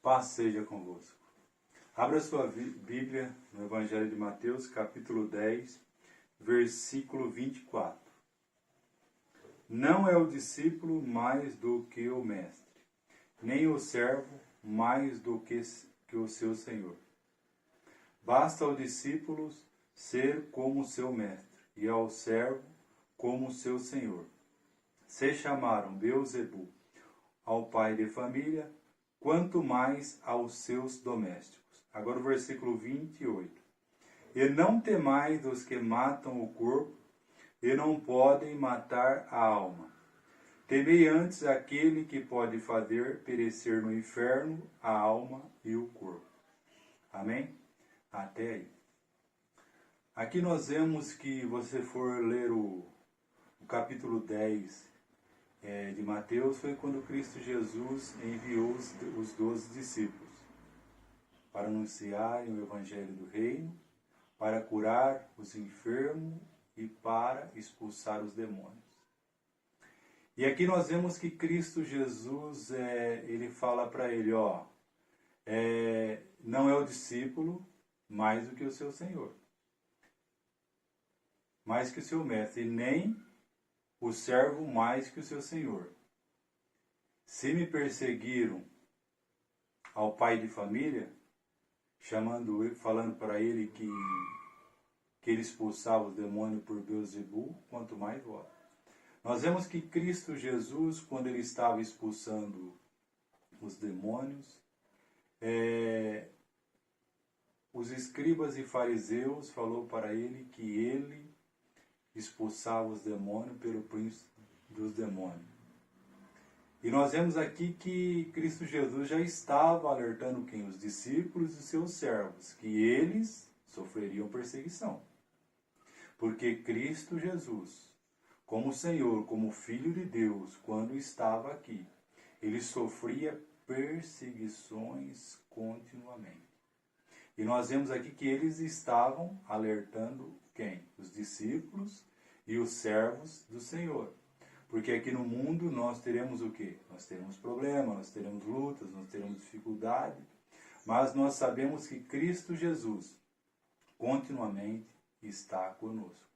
Paz seja convosco. Abra sua Bíblia no Evangelho de Mateus, capítulo 10, versículo 24. Não é o discípulo mais do que o mestre, nem o servo mais do que o seu senhor. Basta ao discípulo ser como seu mestre, e ao servo como seu senhor. Se chamaram Beelzebul ao pai de família, quanto mais aos seus domésticos. Agora o versículo 28. E não temais os que matam o corpo, e não podem matar a alma. Temei antes aquele que pode fazer perecer no inferno a alma e o corpo. Amém? Até aí. Aqui nós vemos que, você for ler o capítulo 10 de Mateus, foi quando Cristo Jesus enviou os 12 discípulos para anunciarem o Evangelho do Reino, para curar os enfermos e para expulsar os demônios. E aqui nós vemos que Cristo Jesus, ele fala para ele, não é o discípulo mais do que o seu Senhor, mais que o seu mestre, e nem o servo mais que o seu senhor. Se me perseguiram ao pai de família, falando para ele que ele expulsava os demônios por Beelzebul, quanto mais vós. Nós vemos que Cristo Jesus, quando ele estava expulsando os demônios, os escribas e fariseus falou para ele que ele expulsava os demônios pelo príncipe dos demônios. E nós vemos aqui que Cristo Jesus já estava alertando quem? Os discípulos e seus servos, que eles sofreriam perseguição. Porque Cristo Jesus, como Senhor, como Filho de Deus, quando estava aqui, ele sofria perseguições continuamente. E nós vemos aqui que eles estavam alertando quem? Os discípulos e os servos do Senhor. Porque aqui no mundo nós teremos o quê? Nós teremos problemas, nós teremos lutas, nós teremos dificuldade, mas nós sabemos que Cristo Jesus continuamente está conosco.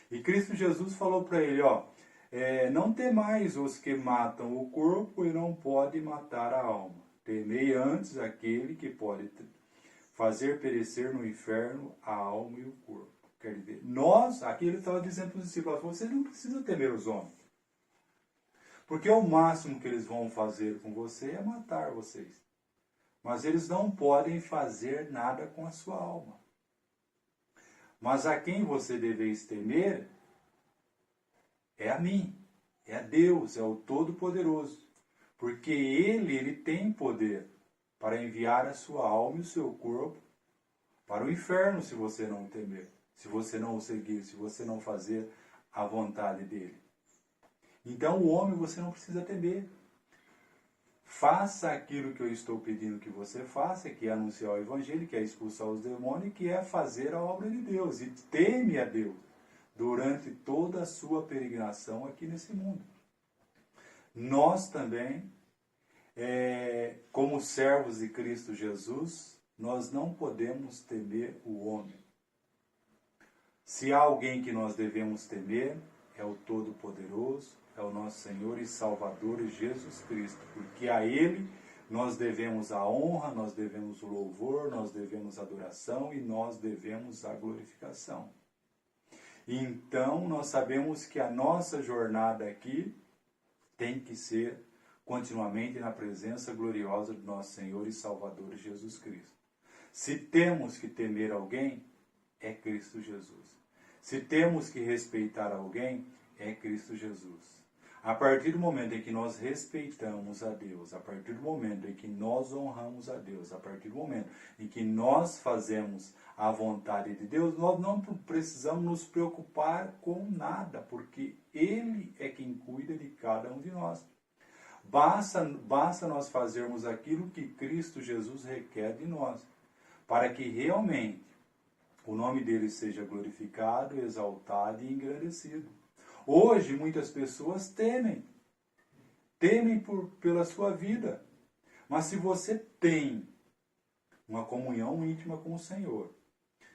E Cristo Jesus falou para ele, não temais os que matam o corpo e não podem matar a alma. Temei antes aquele que pode fazer perecer no inferno a alma e o corpo. Quer dizer, aqui ele estava dizendo para os discípulos, vocês não precisam temer os homens. Porque o máximo que eles vão fazer com você é matar vocês. Mas eles não podem fazer nada com a sua alma. Mas a quem você deveis temer é a mim, é a Deus, é o Todo-Poderoso. Porque ele tem poder para enviar a sua alma e o seu corpo para o inferno, se você não temer, se você não o seguir, se você não fazer a vontade dele. Então o homem você não precisa temer. Faça aquilo que eu estou pedindo que você faça, que é anunciar o Evangelho, que é expulsar os demônios, que é fazer a obra de Deus. E teme a Deus durante toda a sua peregrinação aqui nesse mundo. Nós também, como servos de Cristo Jesus, nós não podemos temer o homem. Se há alguém que nós devemos temer, é o Todo-Poderoso, é o nosso Senhor e Salvador Jesus Cristo, porque a Ele nós devemos a honra, nós devemos o louvor, nós devemos a adoração e nós devemos a glorificação. Então nós sabemos que a nossa jornada aqui tem que ser continuamente na presença gloriosa do nosso Senhor e Salvador Jesus Cristo. Se temos que temer alguém, é Cristo Jesus. Se temos que respeitar alguém, é Cristo Jesus. A partir do momento em que nós respeitamos a Deus, a partir do momento em que nós honramos a Deus, a partir do momento em que nós fazemos a vontade de Deus, nós não precisamos nos preocupar com nada, porque Ele é quem cuida de cada um de nós. Basta nós fazermos aquilo que Cristo Jesus requer de nós, para que realmente o nome dele seja glorificado, exaltado e engrandecido. Hoje muitas pessoas temem pela sua vida, Mas se você tem uma comunhão íntima com o Senhor,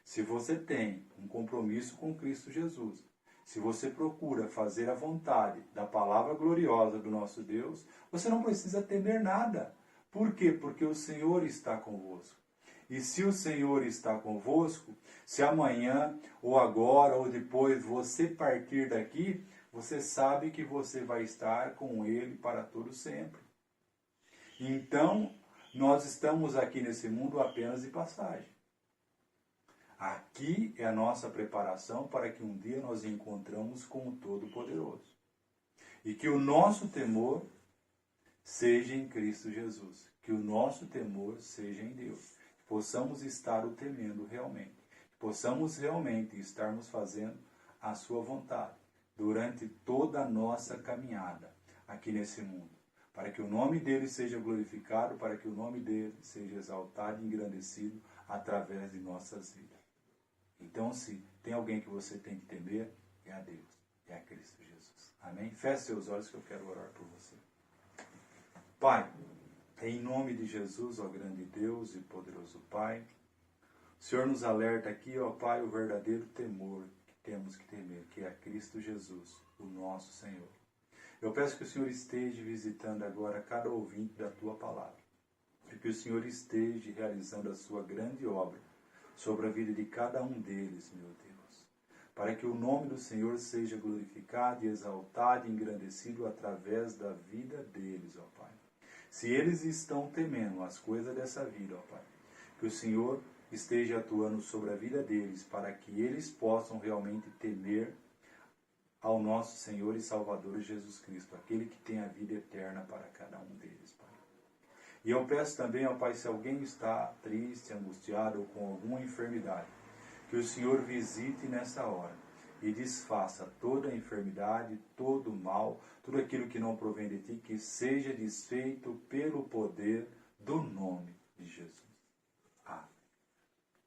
se você tem um compromisso com Cristo Jesus, se você procura fazer a vontade da palavra gloriosa do nosso Deus, você não precisa temer nada. Por quê? Porque o Senhor está convosco. E se o Senhor está convosco, se amanhã, ou agora, ou depois você partir daqui, você sabe que você vai estar com Ele para todo sempre. Então, nós estamos aqui nesse mundo apenas de passagem. Aqui é a nossa preparação para que um dia nós encontramos com o Todo-Poderoso. E que o nosso temor seja em Cristo Jesus. Que o nosso temor seja em Deus. Que possamos estar o temendo realmente. Que possamos realmente estarmos fazendo a sua vontade durante toda a nossa caminhada aqui nesse mundo. Para que o nome dele seja glorificado, para que o nome dele seja exaltado e engrandecido através de nossas vidas. Então, se tem alguém que você tem que temer, é a Deus, é a Cristo Jesus. Amém? Feche seus olhos que eu quero orar por você. Pai, em nome de Jesus, ó grande Deus e poderoso Pai, o Senhor nos alerta aqui, ó Pai, o verdadeiro temor que temos que temer, que é a Cristo Jesus, o nosso Senhor. Eu peço que o Senhor esteja visitando agora cada ouvinte da Tua palavra. E que o Senhor esteja realizando a Sua grande obra sobre a vida de cada um deles, meu Deus. Para que o nome do Senhor seja glorificado e exaltado e engrandecido através da vida deles, ó Pai. Se eles estão temendo as coisas dessa vida, ó Pai, que o Senhor esteja atuando sobre a vida deles para que eles possam realmente temer ao nosso Senhor e Salvador Jesus Cristo, aquele que tem a vida eterna para cada um deles, Pai. E eu peço também, ó Pai, se alguém está triste, angustiado ou com alguma enfermidade, que o Senhor visite nessa hora e desfaça toda a enfermidade, todo o mal, tudo aquilo que não provém de Ti, que seja desfeito pelo poder do nome de Jesus. Amém.